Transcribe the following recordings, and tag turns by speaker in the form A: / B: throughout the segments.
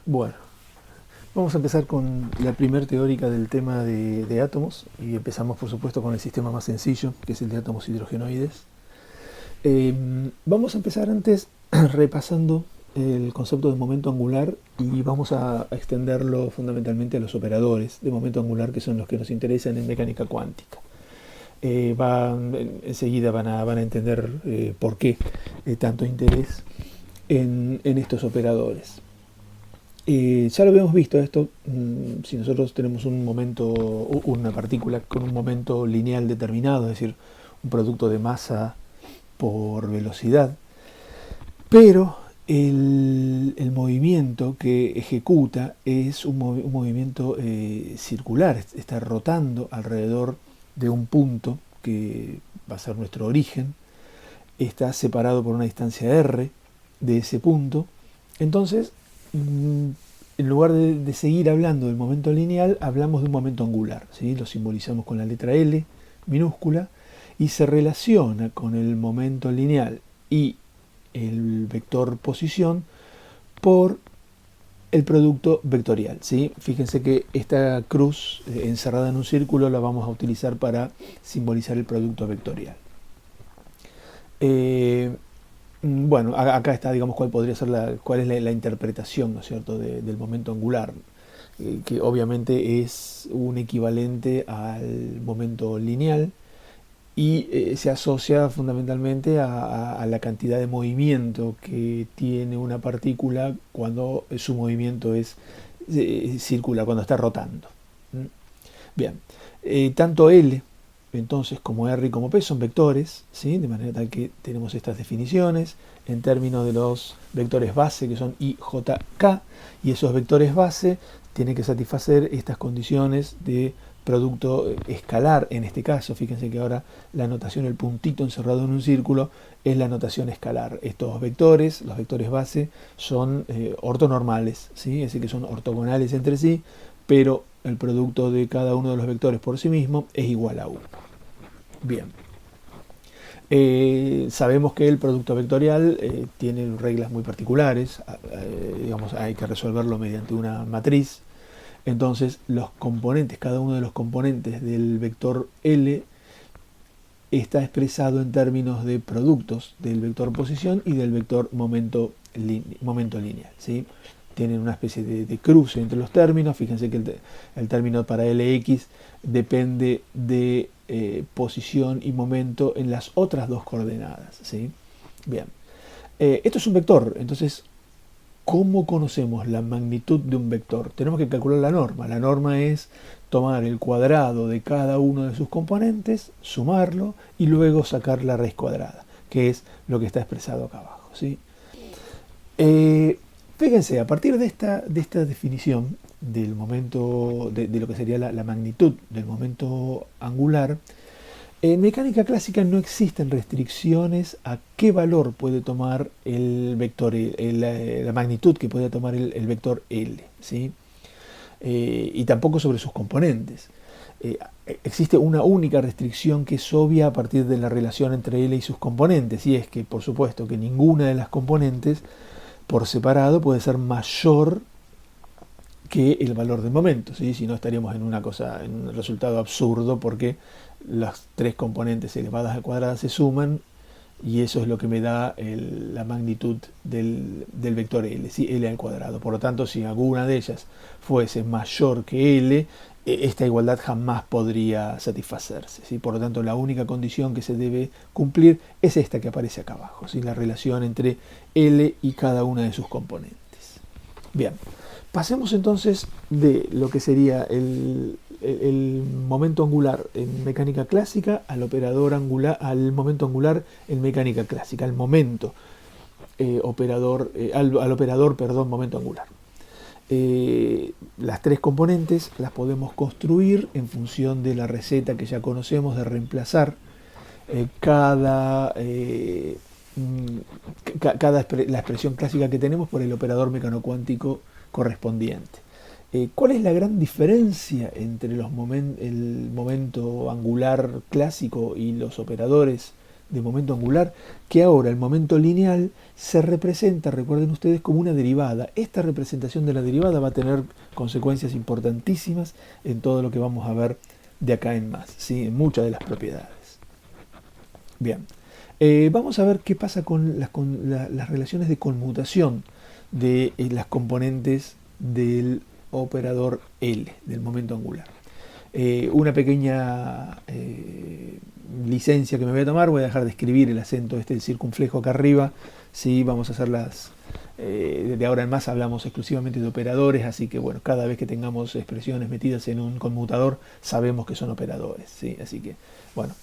A: Bueno, vamos a empezar con la primer teórica del tema de átomos y empezamos por supuesto con el sistema más sencillo, que es el de átomos hidrogenoides. Vamos a empezar antes repasando el concepto de momento angular y vamos a extenderlo fundamentalmente a los operadores de momento angular, que son los que nos interesan en mecánica cuántica. Enseguida van a entender por qué tanto interés en estos operadores. Ya lo habíamos visto esto, si nosotros tenemos un momento, una partícula con un momento lineal determinado, es decir, un producto de masa por velocidad, pero el movimiento que ejecuta es un movimiento circular, está rotando alrededor de un punto que va a ser nuestro origen, está separado por una distancia r de ese punto. Entonces, en lugar de seguir hablando del momento lineal, hablamos de un momento angular, ¿sí? Lo simbolizamos con la letra L minúscula y se relaciona con el momento lineal y el vector posición por el producto vectorial, ¿sí? Fíjense que esta cruz encerrada en un círculo la vamos a utilizar para simbolizar el producto vectorial. Bueno, acá está, digamos, cuál es la interpretación, ¿no es cierto?, del momento angular, que obviamente es un equivalente al momento lineal y se asocia fundamentalmente a la cantidad de movimiento que tiene una partícula cuando su movimiento es circular, cuando está rotando. Bien, tanto L entonces como R y como P son vectores, ¿sí? De manera tal que tenemos estas definiciones en términos de los vectores base, que son I, J, K, y esos vectores base tienen que satisfacer estas condiciones de producto escalar. En este caso, fíjense que ahora la notación, el puntito encerrado en un círculo, es la notación escalar. Estos vectores, los vectores base, son ortonormales, ¿sí? Es decir, que son ortogonales entre sí, pero el producto de cada uno de los vectores por sí mismo es igual a 1. Bien. Sabemos que el producto vectorial tiene reglas muy particulares, digamos, hay que resolverlo mediante una matriz. Entonces, los componentes, cada uno de los componentes del vector L está expresado en términos de productos del vector posición y del vector momento lineal, ¿sí? Tienen una especie de cruce entre los términos. Fíjense que el término para Lx depende de posición y momento en las otras dos coordenadas, ¿sí? Bien, esto es un vector. Entonces, ¿cómo conocemos la magnitud de un vector? Tenemos que calcular la norma. La norma es tomar el cuadrado de cada uno de sus componentes, sumarlo y luego sacar la raíz cuadrada, que es lo que está expresado acá abajo, ¿sí? Fíjense, a partir de esta definición del momento, de lo que sería la magnitud del momento angular, en mecánica clásica no existen restricciones a qué valor puede tomar el vector, la magnitud que puede tomar el vector L, ¿sí? Y tampoco sobre sus componentes. Existe una única restricción que es obvia a partir de la relación entre L y sus componentes, y es que, por supuesto, que ninguna de las componentes por separado puede ser mayor que el valor del momento, ¿sí? Si no estaríamos en un resultado absurdo, porque las tres componentes elevadas al cuadrado se suman y eso es lo que me da la magnitud del vector L, ¿sí? L al cuadrado. Por lo tanto, si alguna de ellas fuese mayor que L, esta igualdad jamás podría satisfacerse, ¿sí? Por lo tanto, la única condición que se debe cumplir es esta que aparece acá abajo, ¿sí? La relación entre L y cada una de sus componentes. Bien, pasemos entonces de lo que sería el momento angular en mecánica clásica al operador angular, al momento angular en mecánica clásica, al momento al operador, perdón, momento angular. Las tres componentes las podemos construir en función de la receta que ya conocemos de reemplazar la expresión clásica que tenemos por el operador mecanocuántico correspondiente. ¿Cuál es la gran diferencia entre el momento angular clásico y los operadores de momento angular, que ahora el momento lineal se representa, recuerden ustedes, como una derivada. Esta representación de la derivada va a tener consecuencias importantísimas en todo lo que vamos a ver de acá en más, ¿sí? En muchas de las propiedades. Bien, vamos a ver qué pasa con las relaciones de conmutación de las componentes del operador L, del momento angular. Una pequeña licencia que me voy a tomar, voy a dejar de escribir el acento del circunflejo acá arriba, ¿sí? Vamos a hacer de ahora en más hablamos exclusivamente de operadores, así que bueno, cada vez que tengamos expresiones metidas en un conmutador, sabemos que son operadores, ¿sí? Así que bueno,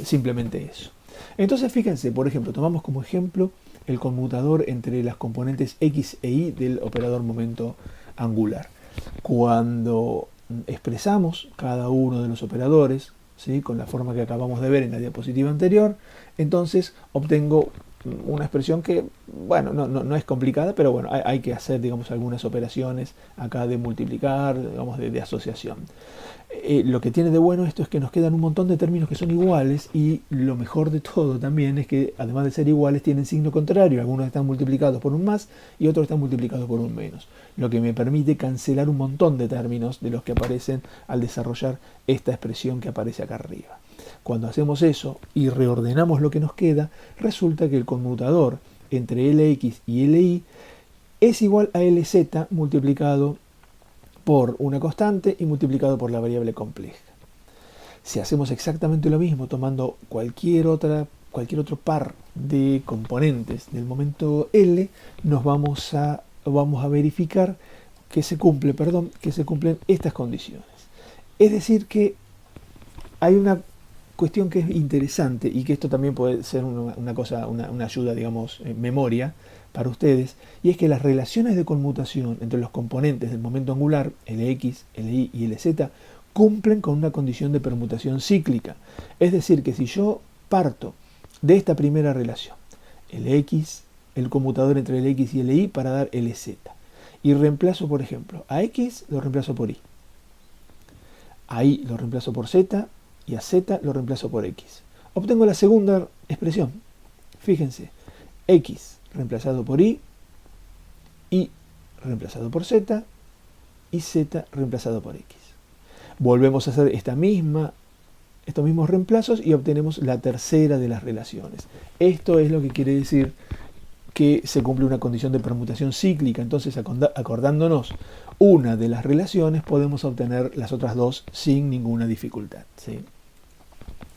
A: simplemente eso. Entonces fíjense, por ejemplo, tomamos como ejemplo el conmutador entre las componentes x e y del operador momento angular. Cuando expresamos cada uno de los operadores, ¿sí? Con la forma que acabamos de ver en la diapositiva anterior, entonces obtengo una expresión que, bueno, no es complicada, pero bueno, hay que hacer, digamos, algunas operaciones acá de multiplicar, digamos, de asociación. Lo que tiene de bueno esto es que nos quedan un montón de términos que son iguales, y lo mejor de todo también es que, además de ser iguales, tienen signo contrario. Algunos están multiplicados por un más y otros están multiplicados por un menos, lo que me permite cancelar un montón de términos de los que aparecen al desarrollar esta expresión que aparece acá arriba. Cuando hacemos eso y reordenamos lo que nos queda, resulta que el conmutador entre Lx y Ly es igual a Lz multiplicado por una constante y multiplicado por la variable compleja. Si hacemos exactamente lo mismo tomando cualquier otro par de componentes del momento L, nos vamos a verificar que se cumplen estas condiciones. Es decir que hay una cuestión que es interesante, y que esto también puede ser una ayuda, digamos, en memoria para ustedes, y es que las relaciones de conmutación entre los componentes del momento angular, Lx, Ly y Lz, cumplen con una condición de permutación cíclica. Es decir, que si yo parto de esta primera relación, Lx, el conmutador entre Lx y Ly para dar Lz, y reemplazo, por ejemplo, a x lo reemplazo por y, a y lo reemplazo por z, y a z lo reemplazo por x. Obtengo la segunda expresión. Fíjense, x reemplazado por y reemplazado por z, y z reemplazado por x. Volvemos a hacer estos mismos reemplazos y obtenemos la tercera de las relaciones. Esto es lo que quiere decir que se cumple una condición de permutación cíclica. Entonces, acordándonos una de las relaciones, podemos obtener las otras dos sin ninguna dificultad, ¿sí?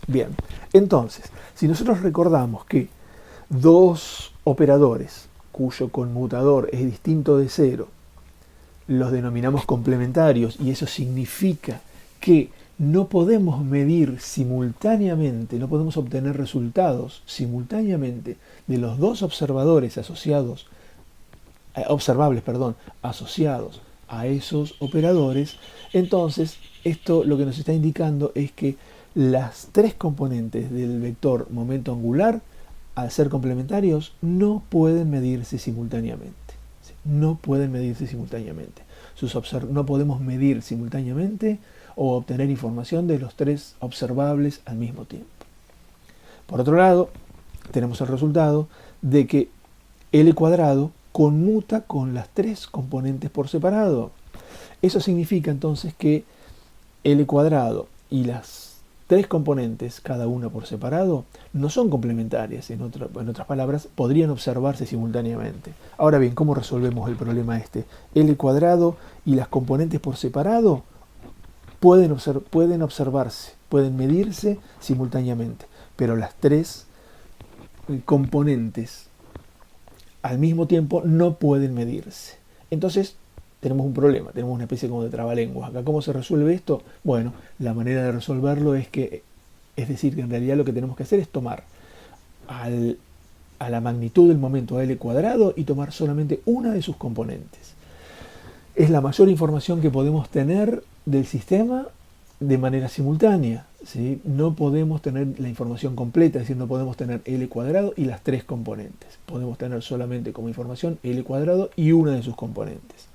A: Bien, entonces, si nosotros recordamos que dos operadores cuyo conmutador es distinto de cero, los denominamos complementarios, y eso significa que no podemos medir simultáneamente, no podemos obtener resultados simultáneamente de los dos observables, asociados a esos operadores. Entonces, esto lo que nos está indicando es que las tres componentes del vector momento angular, al ser complementarios, no pueden medirse simultáneamente. No pueden medirse simultáneamente. No podemos medir simultáneamente o obtener información de los tres observables al mismo tiempo. Por otro lado, tenemos el resultado de que L cuadrado conmuta con las tres componentes por separado. Eso significa entonces que L cuadrado y las tres componentes, cada una por separado, no son complementarias. En otras palabras, podrían observarse simultáneamente. Ahora bien, ¿cómo resolvemos el problema este? L cuadrado y las componentes por separado pueden observarse, pueden medirse simultáneamente, pero las tres componentes al mismo tiempo no pueden medirse. Entonces tenemos un problema, tenemos una especie como de trabalenguas. Acá, ¿cómo se resuelve esto? Bueno, la manera de resolverlo es decir, que en realidad lo que tenemos que hacer es tomar a la magnitud del momento, a L cuadrado, y tomar solamente una de sus componentes. Es la mayor información que podemos tener del sistema de manera simultánea, ¿sí? No podemos tener la información completa, es decir, no podemos tener L cuadrado y las tres componentes. Podemos tener solamente como información L cuadrado y una de sus componentes.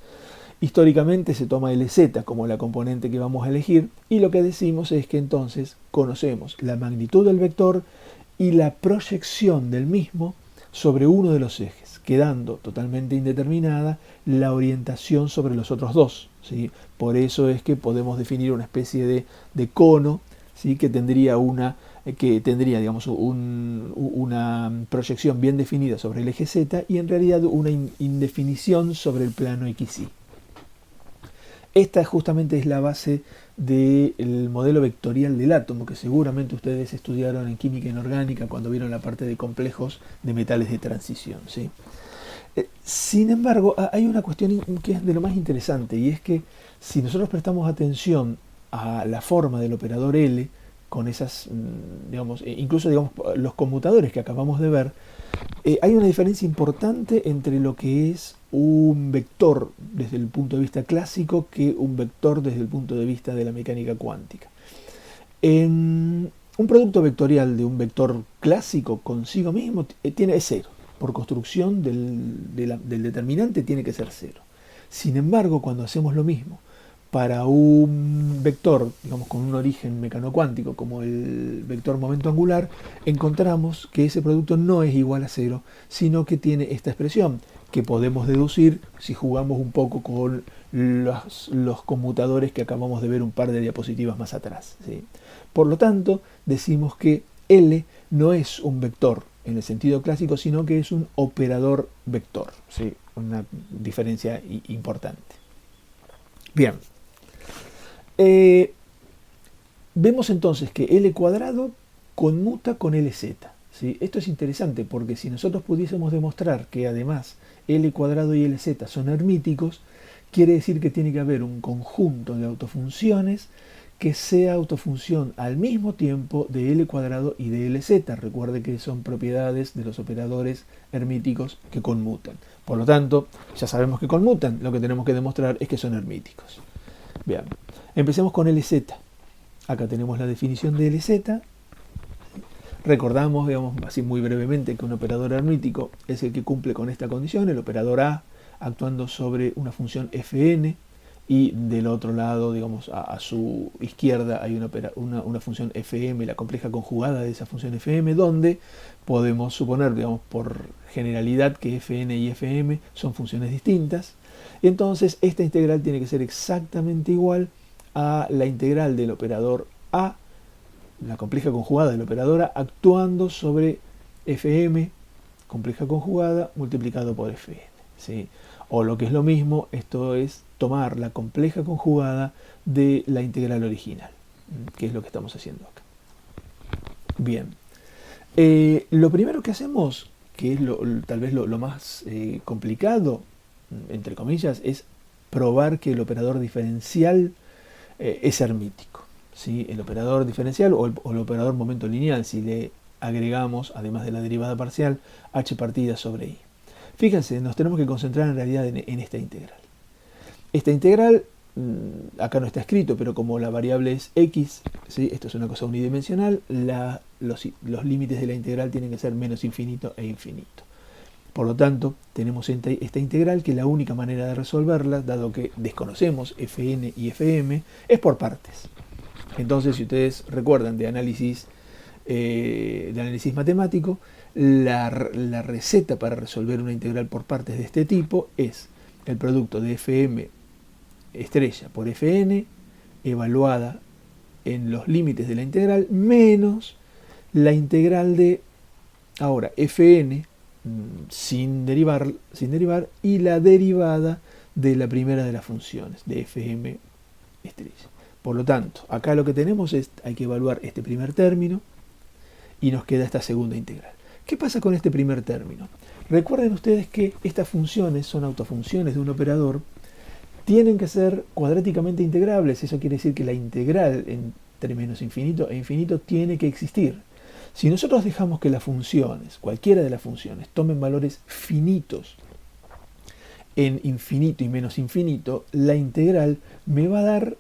A: Históricamente se toma Lz como la componente que vamos a elegir, y lo que decimos es que entonces conocemos la magnitud del vector y la proyección del mismo sobre uno de los ejes, quedando totalmente indeterminada la orientación sobre los otros dos, ¿sí? Por eso es que podemos definir una especie de cono, ¿sí? que tendría digamos, una proyección bien definida sobre el eje Z y en realidad una indefinición sobre el plano XY. Esta justamente es la base del modelo vectorial del átomo, que seguramente ustedes estudiaron en química inorgánica cuando vieron la parte de complejos de metales de transición, ¿sí? Sin embargo, hay una cuestión que es de lo más interesante, y es que si nosotros prestamos atención a la forma del operador L, con esas, digamos, incluso digamos, los conmutadores que acabamos de ver, hay una diferencia importante entre lo que es un vector desde el punto de vista clásico que un vector desde el punto de vista de la mecánica cuántica. En un producto vectorial de un vector clásico consigo mismo es cero. Por construcción del determinante tiene que ser cero. Sin embargo, cuando hacemos lo mismo para un vector, digamos, con un origen mecanocuántico como el vector momento angular, encontramos que ese producto no es igual a cero, sino que tiene esta expresión que podemos deducir si jugamos un poco con los conmutadores que acabamos de ver un par de diapositivas más atrás, ¿sí? Por lo tanto, decimos que L no es un vector en el sentido clásico, sino que es un operador vector, ¿sí? Una diferencia importante. Bien. Vemos entonces que L cuadrado conmuta con LZ, ¿sí? Esto es interesante porque si nosotros pudiésemos demostrar que además L cuadrado y LZ son hermíticos, quiere decir que tiene que haber un conjunto de autofunciones que sea autofunción al mismo tiempo de L cuadrado y de LZ. Recuerde que son propiedades de los operadores hermíticos que conmutan. Por lo tanto, ya sabemos que conmutan, lo que tenemos que demostrar es que son hermíticos. Bien, empecemos con LZ. Acá tenemos la definición de LZ. Recordamos, digamos, así muy brevemente, que un operador hermítico es el que cumple con esta condición, el operador A actuando sobre una función Fn, y del otro lado, digamos, a su izquierda hay una función Fm, la compleja conjugada de esa función Fm, donde podemos suponer, digamos, por generalidad que Fn y Fm son funciones distintas. Entonces, esta integral tiene que ser exactamente igual a la integral del operador A, la compleja conjugada del operador A, actuando sobre Fm, compleja conjugada, multiplicado por Fn, ¿sí? O lo que es lo mismo, esto es tomar la compleja conjugada de la integral original, que es lo que estamos haciendo acá. Bien, lo primero que hacemos, que es tal vez lo más complicado, entre comillas, es probar que el operador diferencial es hermítico, ¿sí? El operador diferencial o el operador momento lineal, si le agregamos, además de la derivada parcial, h partida sobre i. Fíjense, nos tenemos que concentrar en realidad en esta integral. Esta integral, acá no está escrito, pero como la variable es x, ¿sí? Esto es una cosa unidimensional, los límites de la integral tienen que ser menos infinito e infinito. Por lo tanto, tenemos esta integral que la única manera de resolverla, dado que desconocemos Fn y Fm, es por partes. Entonces, si ustedes recuerdan de análisis matemático, la receta para resolver una integral por partes de este tipo es el producto de Fm estrella por Fn evaluada en los límites de la integral menos la integral de ahora Fn sin derivar y la derivada de la primera de las funciones de Fm estrella. Por lo tanto, acá lo que tenemos es, hay que evaluar este primer término y nos queda esta segunda integral. ¿Qué pasa con este primer término? Recuerden ustedes que estas funciones son autofunciones de un operador, tienen que ser cuadráticamente integrables. Eso quiere decir que la integral entre menos infinito e infinito tiene que existir. Si nosotros dejamos que las funciones, cualquiera de las funciones, tomen valores finitos en infinito y menos infinito, la integral me va a dar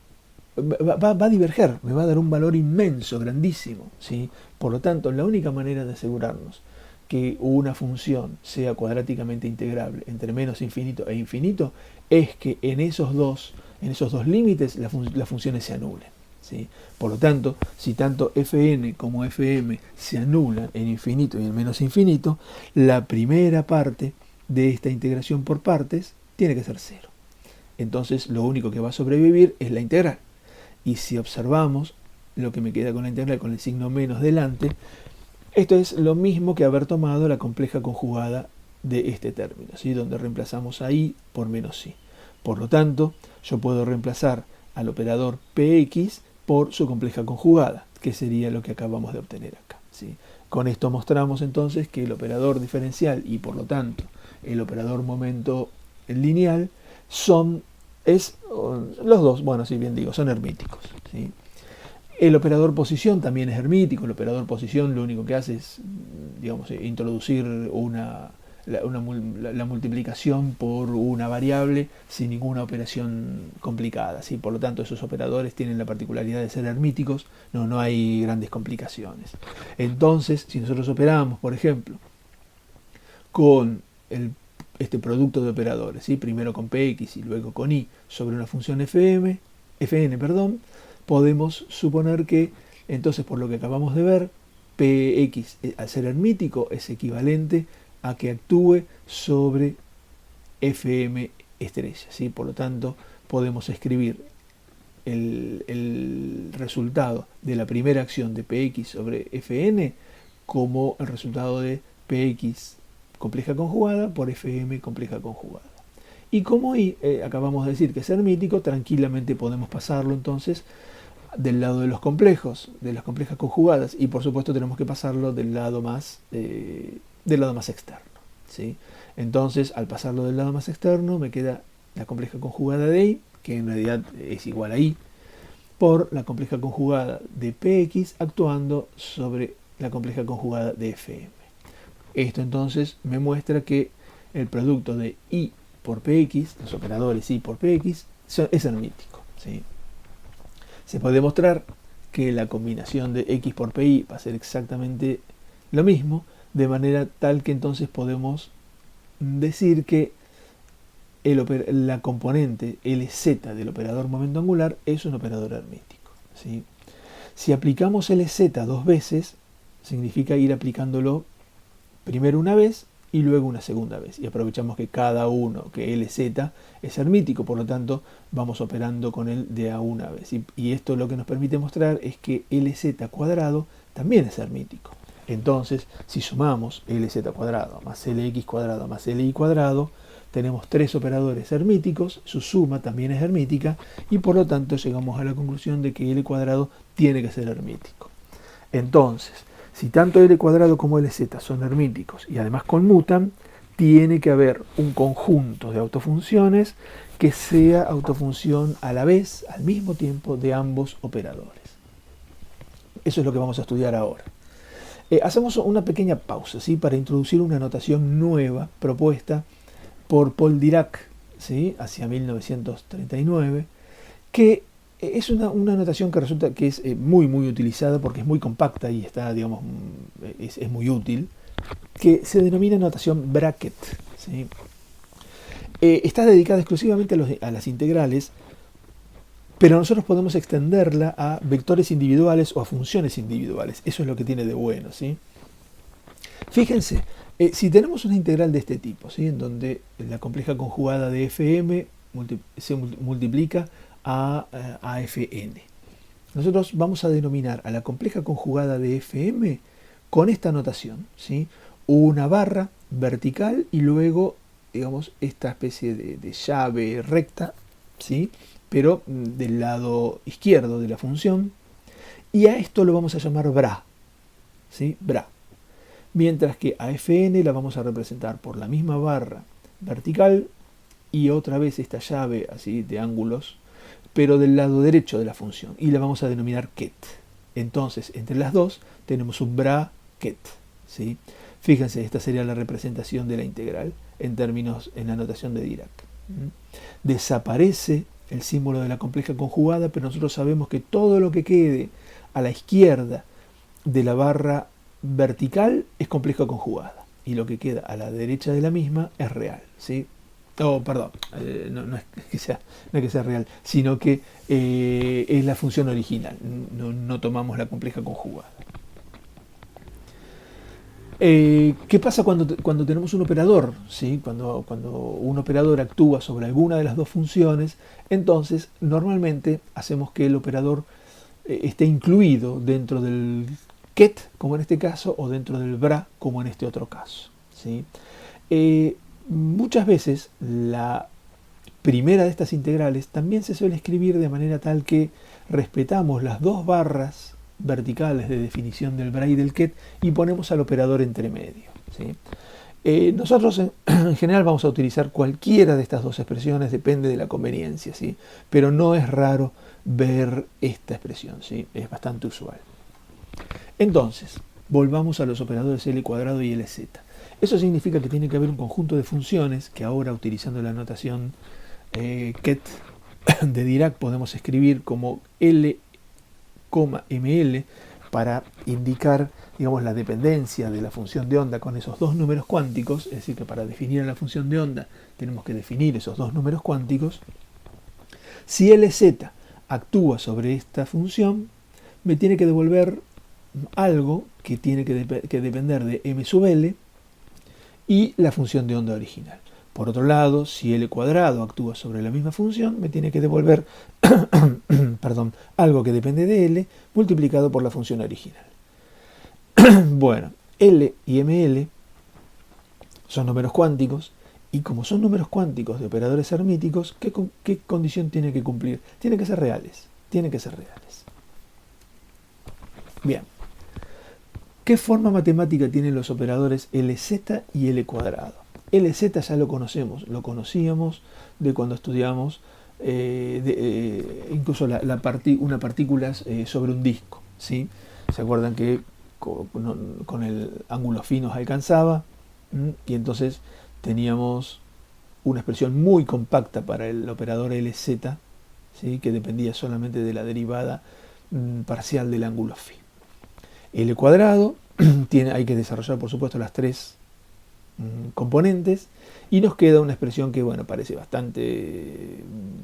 A: va a diverger, me va a dar un valor inmenso, grandísimo, ¿sí? Por lo tanto, la única manera de asegurarnos que una función sea cuadráticamente integrable entre menos infinito e infinito es que en esos dos límites las funciones se anulen. ¿sí? Por lo tanto, si tanto fn como fm se anulan en infinito y en menos infinito, la primera parte de esta integración por partes tiene que ser 0. Entonces lo único que va a sobrevivir es la integral. Y si observamos lo que me queda con la integral con el signo menos delante, esto es lo mismo que haber tomado la compleja conjugada de este término, ¿sí? Donde reemplazamos a i por menos i. Por lo tanto, yo puedo reemplazar al operador px por su compleja conjugada, que sería lo que acabamos de obtener acá, ¿sí? Con esto mostramos entonces que el operador diferencial y por lo tanto el operador momento lineal los dos, bueno, si bien digo, son hermíticos, ¿sí? El operador posición también es hermítico. El operador posición lo único que hace es, digamos, introducir la multiplicación por una variable sin ninguna operación complicada, ¿sí? Por lo tanto, esos operadores tienen la particularidad de ser hermíticos, no hay grandes complicaciones. Entonces, si nosotros operamos, por ejemplo, con este producto de operadores, ¿sí? Primero con px y luego con i sobre una función fn, podemos suponer que, entonces, por lo que acabamos de ver, px, al ser hermítico, es equivalente a que actúe sobre fm estrella, ¿sí? Por lo tanto, podemos escribir el resultado de la primera acción de px sobre fn como el resultado de px compleja conjugada por fm compleja conjugada. Y como i acabamos de decir que es hermítico, tranquilamente podemos pasarlo entonces del lado de los complejos, de las complejas conjugadas, y por supuesto tenemos que pasarlo del lado más externo, ¿sí? Entonces, al pasarlo del lado más externo, me queda la compleja conjugada de i, que en realidad es igual a i, por la compleja conjugada de px actuando sobre la compleja conjugada de fm. Esto entonces me muestra que el producto de i por px, los operadores i por px, es hermítico, ¿sí? Se puede demostrar que la combinación de x por pi va a ser exactamente lo mismo, de manera tal que entonces podemos decir que la componente Lz del operador momento angular es un operador hermítico, ¿sí? Si aplicamos Lz dos veces, significa ir aplicándolo primero una vez y luego una segunda vez. Y aprovechamos que cada uno, que Lz es hermítico, por lo tanto vamos operando con él de a una vez. Y esto lo que nos permite mostrar es que Lz cuadrado también es hermítico. Entonces, si sumamos Lz cuadrado más Lx cuadrado más Li cuadrado, tenemos tres operadores hermíticos, su suma también es hermítica, y por lo tanto llegamos a la conclusión de que L cuadrado tiene que ser hermítico. Entonces, si tanto L cuadrado como Lz son hermíticos y además conmutan, tiene que haber un conjunto de autofunciones que sea autofunción a la vez, al mismo tiempo, de ambos operadores. Eso es lo que vamos a estudiar ahora. Hacemos una pequeña pausa, ¿sí? Para introducir una notación nueva propuesta por Paul Dirac, ¿sí? Hacia 1939, que es una notación que resulta que es muy utilizada porque es muy compacta y está, digamos, es muy útil, que se denomina notación bracket, ¿sí? Está dedicada exclusivamente a las integrales, pero nosotros podemos extenderla a vectores individuales o a funciones individuales. Eso es lo que tiene de bueno, ¿sí? Fíjense, si tenemos una integral de este tipo, ¿sí? En donde la compleja conjugada de fm se multiplica a fn, nosotros vamos a denominar a la compleja conjugada de fm con esta notación, ¿sí? Una barra vertical y luego, digamos, esta especie de llave recta, ¿sí? Pero del lado izquierdo de la función, y a esto lo vamos a llamar bra, ¿sí? Bra. Mientras que a fn la vamos a representar por la misma barra vertical y otra vez esta llave así de ángulos, pero del lado derecho de la función, y la vamos a denominar ket. Entonces, entre las dos tenemos un bracket, ¿sí? Fíjense, esta sería la representación de la integral en la notación de Dirac. Desaparece el símbolo de la compleja conjugada, pero nosotros sabemos que todo lo que quede a la izquierda de la barra vertical es compleja conjugada, y lo que queda a la derecha de la misma es real, ¿sí? Oh, perdón, no es que sea, no es que sea real, sino que es la función original, no tomamos la compleja conjugada. ¿Qué pasa cuando tenemos un operador? ¿Sí? Cuando un operador actúa sobre alguna de las dos funciones, entonces normalmente hacemos que el operador esté incluido dentro del ket, como en este caso, o dentro del bra, como en este otro caso. ¿Sí? Muchas veces la primera de estas integrales también se suele escribir de manera tal que respetamos las dos barras verticales de definición del bra y del ket y ponemos al operador entre medio. ¿Sí? Nosotros en general vamos a utilizar cualquiera de estas dos expresiones, depende de la conveniencia, ¿sí? Pero no es raro ver esta expresión, ¿sí? Es bastante usual. Entonces, volvamos a los operadores L cuadrado y LZ. Eso significa que tiene que haber un conjunto de funciones que ahora, utilizando la notación ket de Dirac, podemos escribir como L, ml para indicar, digamos, la dependencia de la función de onda con esos dos números cuánticos, es decir, que para definir a la función de onda tenemos que definir esos dos números cuánticos. Si LZ actúa sobre esta función, me tiene que devolver algo que tiene que depender de m sub l y la función de onda original. Por otro lado, si L cuadrado actúa sobre la misma función, me tiene que devolver perdón, algo que depende de L multiplicado por la función original. Bueno, L y ML son números cuánticos, y como son números cuánticos de operadores hermíticos, ¿qué condición tiene que cumplir? Tienen que ser reales. Tienen que ser reales. Bien. ¿Qué forma matemática tienen los operadores LZ y L cuadrado? LZ ya lo conocemos, lo conocíamos de cuando estudiamos incluso una partícula sobre un disco. ¿Sí? ¿Se acuerdan que con el ángulo phi nos alcanzaba? Y entonces teníamos una expresión muy compacta para el operador LZ, ¿sí? Que dependía solamente de la derivada parcial del ángulo phi. L cuadrado, hay que desarrollar por supuesto las tres componentes y nos queda una expresión que, bueno, parece bastante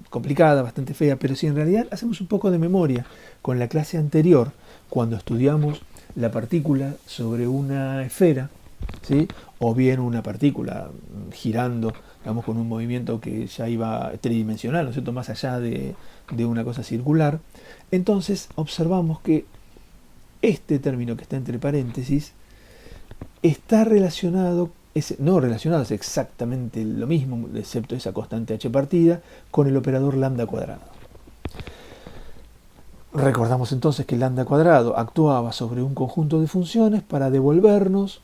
A: complicada, bastante fea, pero si en realidad hacemos un poco de memoria con la clase anterior, cuando estudiamos la partícula sobre una esfera, ¿sí? O bien una partícula girando, digamos, con un movimiento que ya iba tridimensional, ¿no es cierto?, más allá de una cosa circular, entonces observamos que este término que está entre paréntesis está relacionado, no relacionado, es exactamente lo mismo, excepto esa constante h partida, con el operador lambda cuadrado. Recordamos entonces que el lambda cuadrado actuaba sobre un conjunto de funciones para devolvernos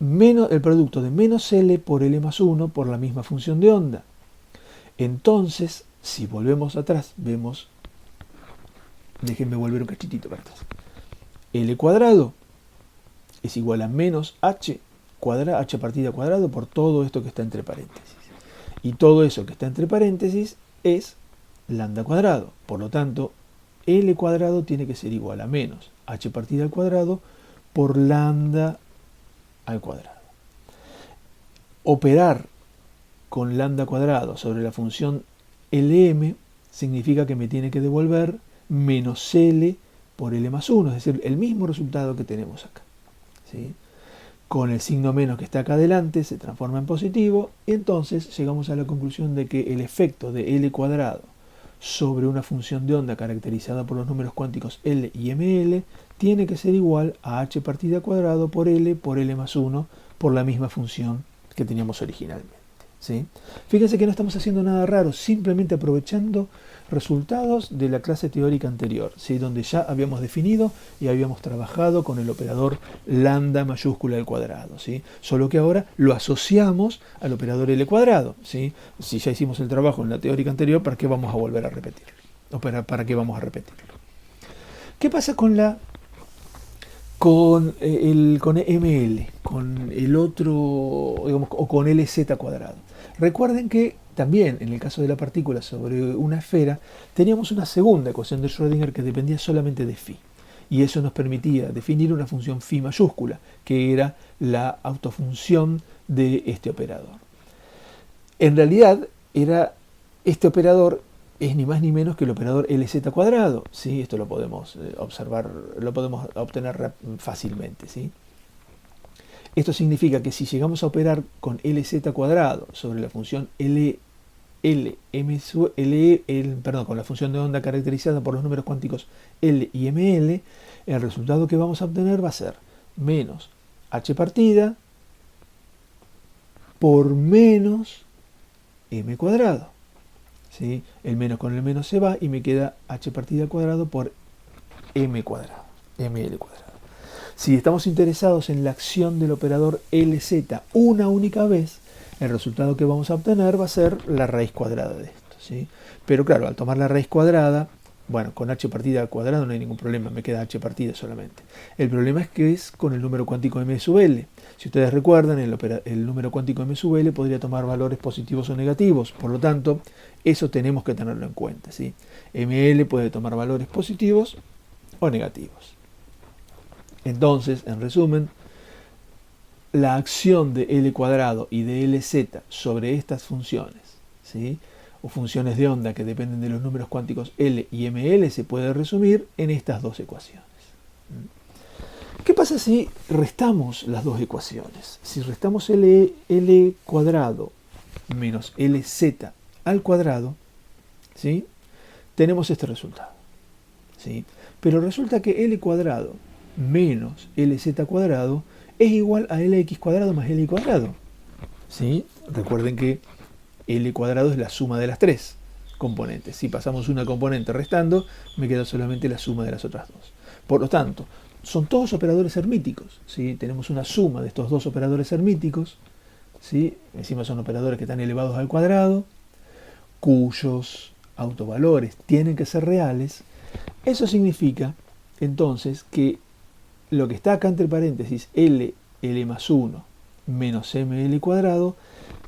A: el producto de menos L por L más 1 por la misma función de onda. Entonces, si volvemos atrás, vemos, déjenme volver un cachitito para atrás, L cuadrado es igual a menos h partida cuadrado por todo esto que está entre paréntesis. Y todo eso que está entre paréntesis es lambda cuadrado. Por lo tanto, L cuadrado tiene que ser igual a menos h partida al cuadrado por lambda al cuadrado. Operar con lambda cuadrado sobre la función Lm significa que me tiene que devolver menos L por L más 1, es decir, el mismo resultado que tenemos acá. ¿Sí? Con el signo menos que está acá adelante se transforma en positivo y entonces llegamos a la conclusión de que el efecto de L cuadrado sobre una función de onda caracterizada por los números cuánticos L y ML tiene que ser igual a h partida cuadrado por L más 1 por la misma función que teníamos originalmente. ¿Sí? Fíjense que no estamos haciendo nada raro, simplemente aprovechando resultados de la clase teórica anterior, ¿sí? Donde ya habíamos definido y habíamos trabajado con el operador lambda mayúscula al cuadrado, ¿sí? Solo que ahora lo asociamos al operador L cuadrado, ¿sí? Si ya hicimos el trabajo en la teórica anterior, ¿para qué vamos a volver a repetirlo? ¿O para qué vamos a repetirlo? ¿Qué pasa con ML, con el otro, digamos, o con LZ cuadrado? Recuerden que también en el caso de la partícula sobre una esfera teníamos una segunda ecuación de Schrödinger que dependía solamente de phi, y eso nos permitía definir una función phi mayúscula, que era la autofunción de este operador. En realidad, este operador es ni más ni menos que el operador LZ cuadrado, ¿sí? Esto lo podemos observar, lo podemos obtener fácilmente, ¿sí? Esto significa que si llegamos a operar con LZ cuadrado sobre la función con la función de onda caracterizada por los números cuánticos L y ML, el resultado que vamos a obtener va a ser menos h partida por menos m cuadrado. ¿Sí? El menos con el menos se va y me queda h partida al cuadrado por m cuadrado, ml cuadrado. Si estamos interesados en la acción del operador LZ una única vez, el resultado que vamos a obtener va a ser la raíz cuadrada de esto, ¿sí? Pero claro, al tomar la raíz cuadrada, bueno, con h partida al cuadrado no hay ningún problema, me queda h partida solamente. El problema es que es con el número cuántico m sub l. Si ustedes recuerdan, el número cuántico m sub l podría tomar valores positivos o negativos, por lo tanto, eso tenemos que tenerlo en cuenta, ¿sí? ml puede tomar valores positivos o negativos. Entonces, en resumen, la acción de L cuadrado y de LZ sobre estas funciones, ¿sí? O funciones de onda que dependen de los números cuánticos L y ML se puede resumir en estas dos ecuaciones. ¿Qué pasa si restamos las dos ecuaciones? Si restamos L cuadrado menos LZ al cuadrado, ¿sí? Tenemos este resultado, ¿sí? Pero resulta que L cuadrado menos LZ cuadrado es igual a LX cuadrado más LY cuadrado, ¿sí? Recuerden que L cuadrado es la suma de las tres componentes. Si pasamos una componente restando, me queda solamente la suma de las otras dos. Por lo tanto, son todos operadores hermíticos, ¿sí? Tenemos una suma de estos dos operadores hermíticos, ¿sí? Encima son operadores que están elevados al cuadrado, cuyos autovalores tienen que ser reales. Eso significa, entonces, que lo que está acá entre paréntesis, L más 1 menos ml cuadrado,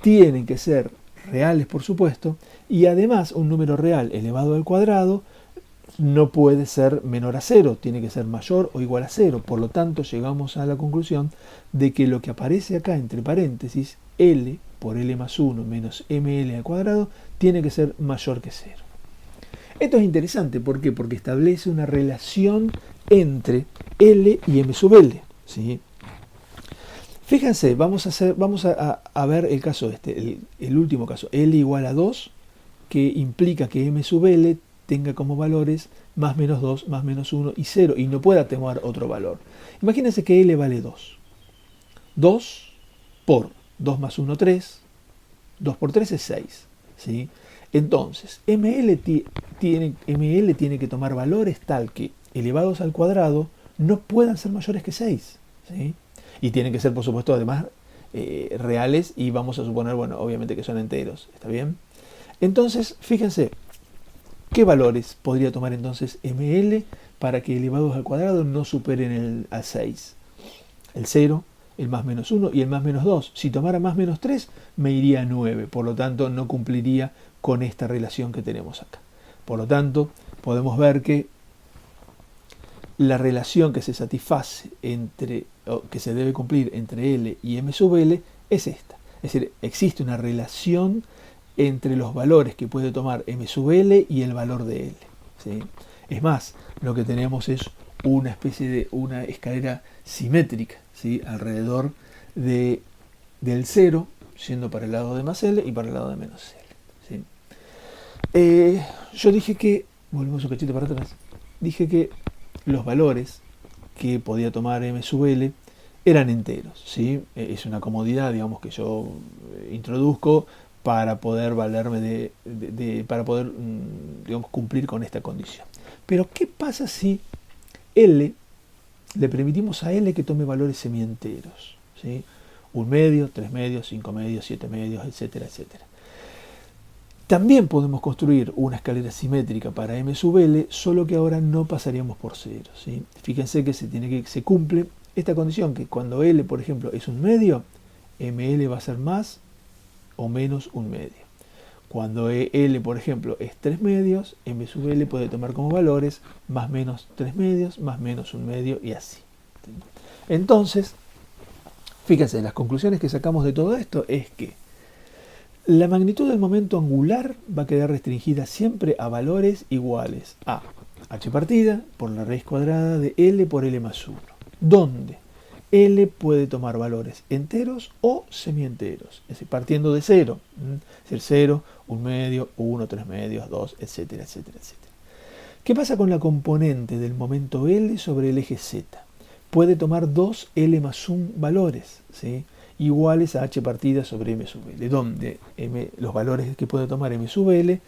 A: tienen que ser reales, por supuesto, y además un número real elevado al cuadrado no puede ser menor a 0, tiene que ser mayor o igual a 0. Por lo tanto, llegamos a la conclusión de que lo que aparece acá entre paréntesis, L por L más 1 menos ml al cuadrado, tiene que ser mayor que 0. Esto es interesante, ¿por qué? Porque establece una relación entre L y m sub L, ¿sí? Fíjense, vamos a ver el caso el último caso, L igual a 2, que implica que m sub L tenga como valores más menos 2, más menos 1 y 0, y no pueda tomar otro valor. Imagínense que L vale 2. 2 por 2 más 1, 3. 2 por 3 es 6, ¿sí? Entonces, ML tiene que tomar valores tal que, elevados al cuadrado, no puedan ser mayores que 6, ¿sí? Y tienen que ser, por supuesto, además, reales, y vamos a suponer, bueno, obviamente que son enteros, ¿está bien? Entonces, fíjense, ¿qué valores podría tomar entonces ML para que elevados al cuadrado no superen al 6? El 0, el más menos 1 y el más menos 2. Si tomara más menos 3, me iría a 9, por lo tanto no cumpliría con esta relación que tenemos acá. Por lo tanto, podemos ver que la relación que se satisface que se debe cumplir entre L y m sub L es esta. Es decir, existe una relación entre los valores que puede tomar m sub L y el valor de L, ¿sí? Es más, lo que tenemos es una especie de una escalera simétrica, ¿sí? Alrededor del 0, siendo para el lado de más L y para el lado de menos L, ¿sí? Yo dije que, volvemos un cachito para atrás, dije que los valores que podía tomar m sub L eran enteros, ¿sí? Es una comodidad, digamos, que yo introduzco para poder valerme para poder, digamos, cumplir con esta condición. Pero, ¿qué pasa si L, le permitimos a L que tome valores semienteros, ¿sí? 1 medio, 3 medios, 5 medios, 7 medios, etcétera, etcétera. También podemos construir una escalera simétrica para m sub L, solo que ahora no pasaríamos por 0, ¿sí? Fíjense que se cumple esta condición, que cuando L, por ejemplo, es 1 medio, ML va a ser más o menos 1 medio. Cuando L, por ejemplo, es 3 medios, m sub L puede tomar como valores más menos 3 medios, más menos 1 medio y así. Entonces, fíjense, las conclusiones que sacamos de todo esto es que La magnitud del momento angular va a quedar restringida siempre a valores iguales a h partida por la raíz cuadrada de L por L más 1, donde L puede tomar valores enteros o semienteros, es decir, partiendo de 0, es decir, 0, 1 medio, 1, 3 medios, 2, etcétera, etcétera, etcétera. ¿Qué pasa con la componente del momento L sobre el eje Z? Puede tomar 2 L más 1 valores, ¿sí?, iguales a h partida sobre m sub L, donde los valores que puede tomar m sub L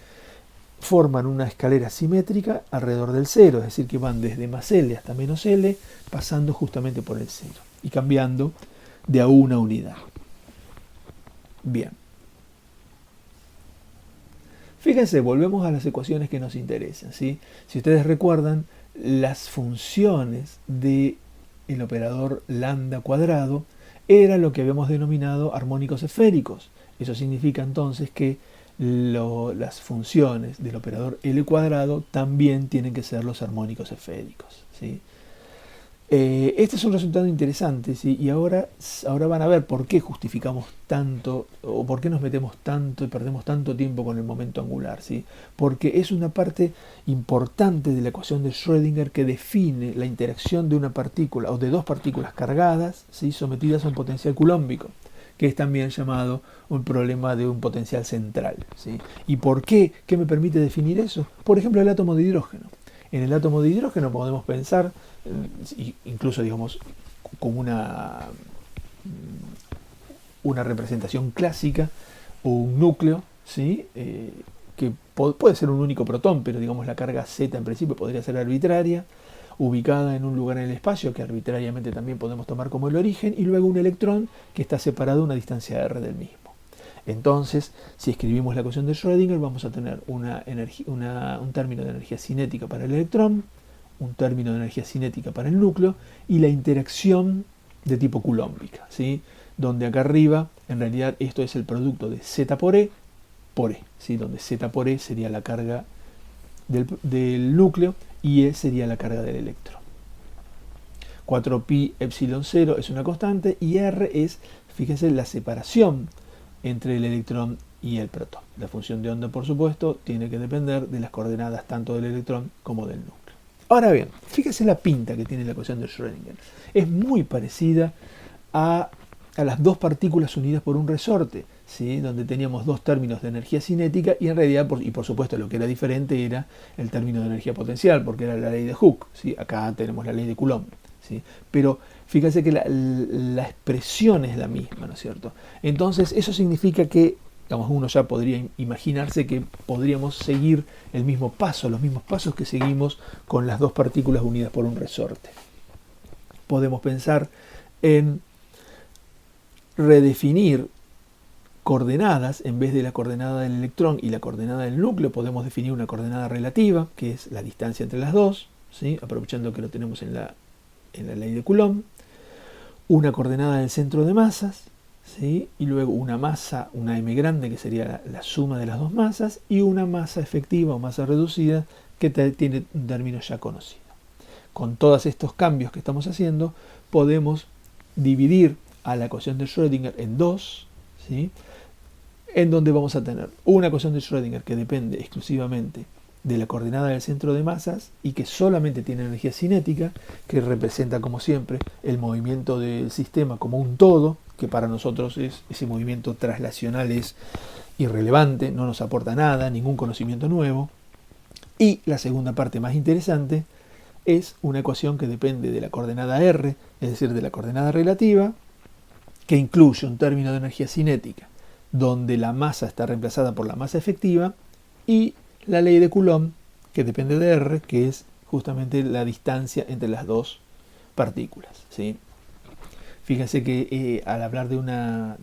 A: forman una escalera simétrica alrededor del 0, es decir, que van desde más L hasta menos L, pasando justamente por el 0 y cambiando de a una unidad. Bien. Fíjense, volvemos a las ecuaciones que nos interesan, ¿sí? Si ustedes recuerdan, las funciones del operador lambda cuadrado era lo que habíamos denominado armónicos esféricos. Eso significa entonces que las funciones del operador L cuadrado también tienen que ser los armónicos esféricos, ¿sí? Este es un resultado interesante, ¿sí? Y ahora van a ver por qué justificamos tanto, o por qué nos metemos tanto y perdemos tanto tiempo con el momento angular, ¿sí? Porque es una parte importante de la ecuación de Schrödinger que define la interacción de una partícula o de dos partículas cargadas, ¿sí?, sometidas a un potencial coulombico, que es también llamado un problema de un potencial central, ¿sí? ¿Y por qué? ¿Qué me permite definir eso? Por ejemplo, el átomo de hidrógeno. En el átomo de hidrógeno podemos pensar, incluso digamos, como una representación clásica o un núcleo, ¿sí?, que puede ser un único protón, pero digamos la carga Z en principio podría ser arbitraria, ubicada en un lugar en el espacio que arbitrariamente también podemos tomar como el origen, y luego un electrón que está separado a una distancia r del mismo. Entonces, si escribimos la ecuación de Schrödinger, vamos a tener un término de energía cinética para el electrón, un término de energía cinética para el núcleo y la interacción de tipo coulombica, ¿sí?, donde acá arriba, en realidad, esto es el producto de Z por E, ¿sí?, donde Z por E sería la carga del núcleo y E sería la carga del electrón. 4pi epsilon 0 es una constante y R es, fíjense, la separación entre el electrón y el protón. La función de onda, por supuesto, tiene que depender de las coordenadas tanto del electrón como del núcleo. Ahora bien, fíjese la pinta que tiene la ecuación de Schrödinger. Es muy parecida a las dos partículas unidas por un resorte, ¿sí?, donde teníamos dos términos de energía cinética y en realidad, por supuesto, lo que era diferente era el término de energía potencial, porque era la ley de Hooke, ¿sí? Acá tenemos la ley de Coulomb, ¿sí? Pero fíjense que la expresión es la misma, ¿no es cierto? Entonces, eso significa que, digamos, uno ya podría imaginarse que podríamos seguir el mismo paso, los mismos pasos que seguimos con las dos partículas unidas por un resorte. Podemos pensar en redefinir coordenadas. En vez de la coordenada del electrón y la coordenada del núcleo, podemos definir una coordenada relativa, que es la distancia entre las dos, ¿sí?, aprovechando que lo tenemos en la ley de Coulomb. Una coordenada del centro de masas, ¿sí?, y luego una masa, una m grande, que sería la suma de las dos masas, y una masa efectiva o masa reducida, que tiene un término ya conocido. Con todos estos cambios que estamos haciendo, podemos dividir a la ecuación de Schrödinger en dos, ¿sí?, en donde vamos a tener una ecuación de Schrödinger que depende exclusivamente de la coordenada del centro de masas y que solamente tiene energía cinética, que representa, como siempre, el movimiento del sistema como un todo, que para nosotros ese movimiento traslacional es irrelevante, no nos aporta nada, ningún conocimiento nuevo. Y la segunda parte más interesante es una ecuación que depende de la coordenada r, es decir, de la coordenada relativa, que incluye un término de energía cinética, donde la masa está reemplazada por la masa efectiva, y la ley de Coulomb, que depende de R, que es justamente la distancia entre las dos partículas, ¿sí? Fíjense que al hablar de una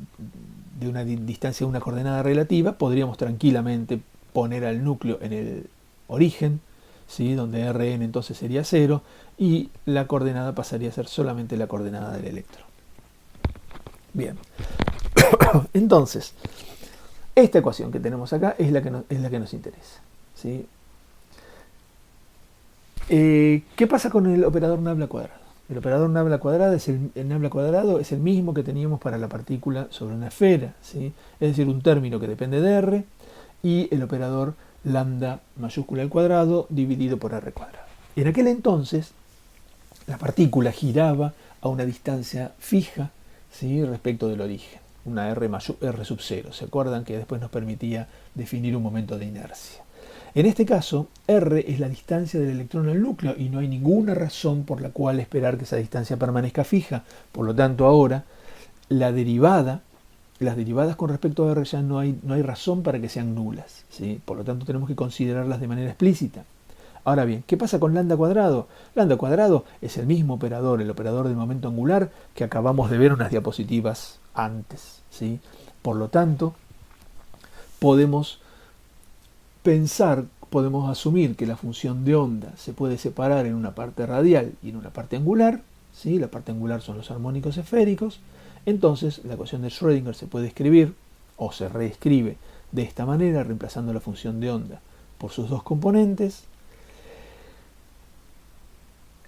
A: distancia de una coordenada relativa, podríamos tranquilamente poner al núcleo en el origen, ¿sí?, donde Rn entonces sería 0, y la coordenada pasaría a ser solamente la coordenada del electrón. Bien. Entonces, esta ecuación que tenemos acá es la que nos interesa, ¿sí? ¿Qué pasa con el operador nabla cuadrado? El operador nabla cuadrada el nabla cuadrado es el mismo que teníamos para la partícula sobre una esfera, ¿sí? Es decir, un término que depende de R y el operador lambda mayúscula al cuadrado dividido por R cuadrado. En aquel entonces, la partícula giraba a una distancia fija, ¿sí?, respecto del origen, una R sub 0. ¿Se acuerdan que después nos permitía definir un momento de inercia? En este caso, R es la distancia del electrón al núcleo y no hay ninguna razón por la cual esperar que esa distancia permanezca fija. Por lo tanto, ahora las derivadas con respecto a R ya no hay razón para que sean nulas, ¿sí? Por lo tanto, tenemos que considerarlas de manera explícita. Ahora bien, ¿qué pasa con lambda cuadrado? Lambda cuadrado es el mismo operador, el operador del momento angular que acabamos de ver en unas diapositivas antes, ¿sí? Por lo tanto, podemos asumir que la función de onda se puede separar en una parte radial y en una parte angular, ¿sí? La parte angular son los armónicos esféricos. Entonces, la ecuación de Schrödinger se puede escribir o se reescribe de esta manera, reemplazando la función de onda por sus dos componentes.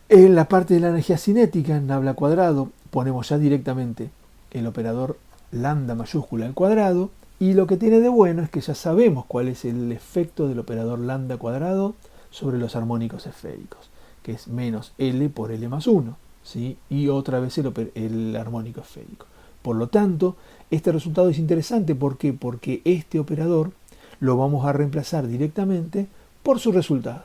A: En la parte de la energía cinética, en nabla cuadrado, ponemos ya directamente el operador lambda mayúscula al cuadrado, y lo que tiene de bueno es que ya sabemos cuál es el efecto del operador lambda cuadrado sobre los armónicos esféricos, que es menos L por L más 1, ¿sí? Y otra vez el armónico esférico. Por lo tanto, este resultado es interesante. ¿Por qué? Porque este operador lo vamos a reemplazar directamente por su resultado,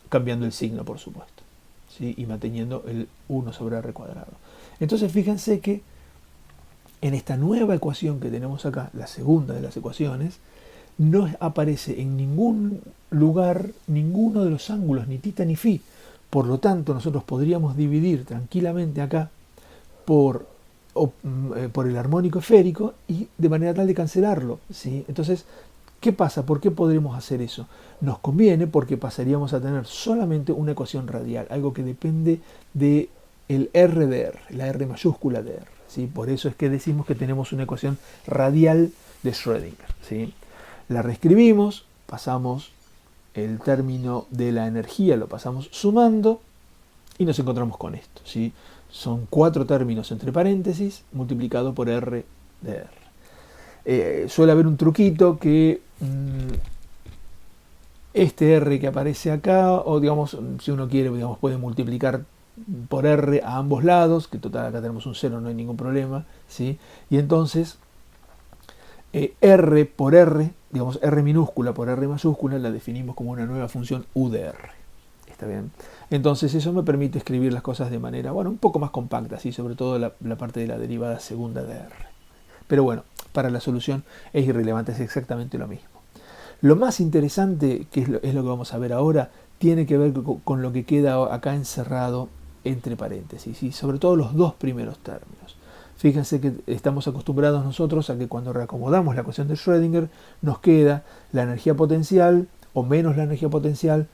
A: cambiando el signo, por supuesto, ¿sí? Y manteniendo el 1 sobre R cuadrado. Entonces, fíjense que en esta nueva ecuación que tenemos acá, la segunda de las ecuaciones, no aparece en ningún lugar ninguno de los ángulos, ni θ ni φ. Por lo tanto, nosotros podríamos dividir tranquilamente acá por el armónico esférico y de manera tal de cancelarlo, ¿sí? Entonces, ¿qué pasa? ¿Por qué podremos hacer eso? Nos conviene porque pasaríamos a tener solamente una ecuación radial, algo que depende del R de R, la R mayúscula de R, ¿sí? Por eso es que decimos que tenemos una ecuación radial de Schrödinger, ¿sí? La reescribimos, pasamos el término de la energía, lo pasamos sumando y nos encontramos con esto, ¿sí? Son 4 términos entre paréntesis multiplicado por R de R. Suele haber un truquito que este R que aparece acá, o digamos, si uno quiere, digamos, puede multiplicar por R a ambos lados, que total acá tenemos un 0, no hay ningún problema, ¿sí? Y entonces R por R, digamos R minúscula por R mayúscula, la definimos como una nueva función U de R. ¿Está bien? Entonces eso me permite escribir las cosas de manera, bueno, un poco más compacta, ¿sí? Sobre todo la parte de la derivada segunda de R. Pero bueno, para la solución es irrelevante, es exactamente lo mismo. Lo más interesante, que es lo que vamos a ver ahora, tiene que ver con lo que queda acá encerrado entre paréntesis, y sobre todo los dos primeros términos. Fíjense que estamos acostumbrados nosotros a que cuando reacomodamos la ecuación de Schrödinger nos queda la energía potencial o menos la energía potencial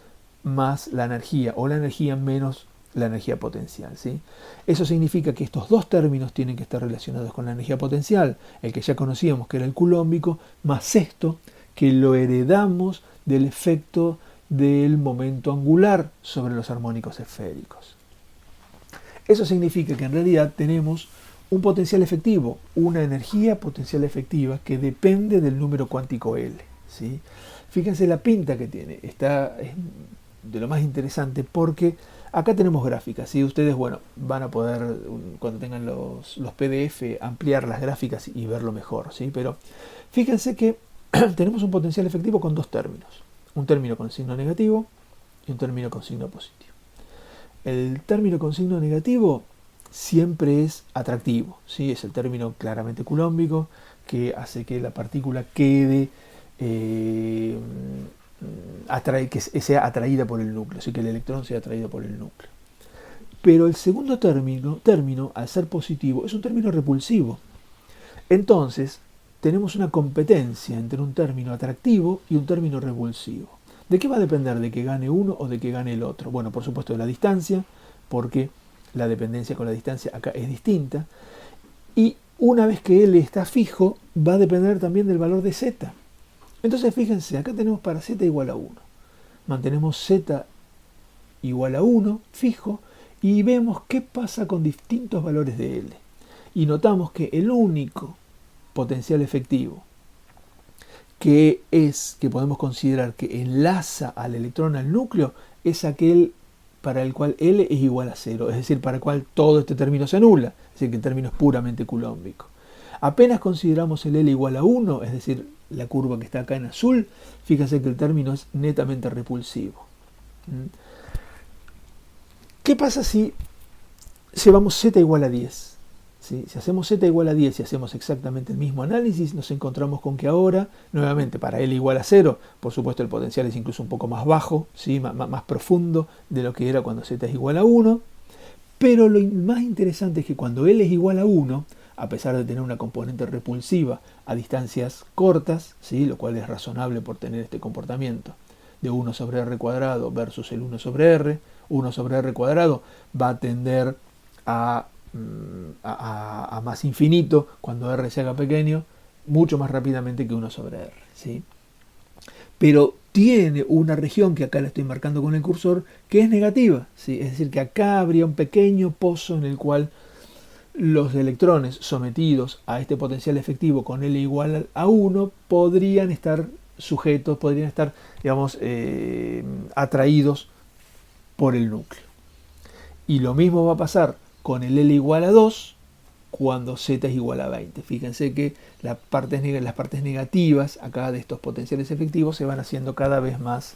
A: más la energía, o la energía menos la energía potencial, ¿sí? Eso significa que estos dos términos tienen que estar relacionados con la energía potencial, el que ya conocíamos que era el culómbico, más esto que lo heredamos del efecto del momento angular sobre los armónicos esféricos. Eso significa que en realidad tenemos un potencial efectivo, una energía potencial efectiva que depende del número cuántico L, ¿sí? Fíjense la pinta que tiene, es de lo más interesante porque acá tenemos gráficas, ¿sí? Ustedes, bueno, van a poder, cuando tengan los PDF, ampliar las gráficas y verlo mejor, ¿sí? Pero fíjense que tenemos un potencial efectivo con dos términos, un término con signo negativo y un término con signo positivo. El término con signo negativo siempre es atractivo, ¿sí? Es el término claramente culómbico que hace que la partícula quede que sea atraída por el núcleo, así que el electrón sea atraído por el núcleo. Pero el segundo término, al ser positivo, es un término repulsivo. Entonces, tenemos una competencia entre un término atractivo y un término repulsivo. ¿De qué va a depender? ¿De que gane uno o de que gane el otro? Bueno, por supuesto de la distancia, porque la dependencia con la distancia acá es distinta. Y una vez que L está fijo, va a depender también del valor de Z. Entonces fíjense, acá tenemos para Z igual a 1. Mantenemos Z igual a 1, fijo, y vemos qué pasa con distintos valores de L. Y notamos que el único potencial efectivo que podemos considerar que enlaza al electrón al núcleo es aquel para el cual L es igual a 0, es decir, para el cual todo este término se anula, es decir, que el término es puramente coulombico. Apenas consideramos el L igual a 1, es decir, la curva que está acá en azul, fíjense que el término es netamente repulsivo. ¿Qué pasa si llevamos z igual a 10? ¿Sí? Si hacemos z igual a 10 y hacemos exactamente el mismo análisis, nos encontramos con que ahora, nuevamente, para L igual a 0, por supuesto el potencial es incluso un poco más bajo, ¿sí? más profundo de lo que era cuando z es igual a 1, pero lo más interesante es que cuando L es igual a 1, a pesar de tener una componente repulsiva a distancias cortas, ¿sí? Lo cual es razonable por tener este comportamiento de 1 sobre r cuadrado versus el 1 sobre r, 1 sobre r cuadrado va a tender a más infinito cuando r se haga pequeño, mucho más rápidamente que 1 sobre r, ¿sí? Pero tiene una región que acá la estoy marcando con el cursor que es negativa, ¿sí? Es decir, que acá habría un pequeño pozo en el cual los electrones sometidos a este potencial efectivo con L igual a 1 podrían estar sujetos, podrían estar, digamos, atraídos por el núcleo. Y lo mismo va a pasar con el L igual a 2 cuando Z es igual a 20. Fíjense que las partes negativas acá de estos potenciales efectivos se van haciendo cada vez más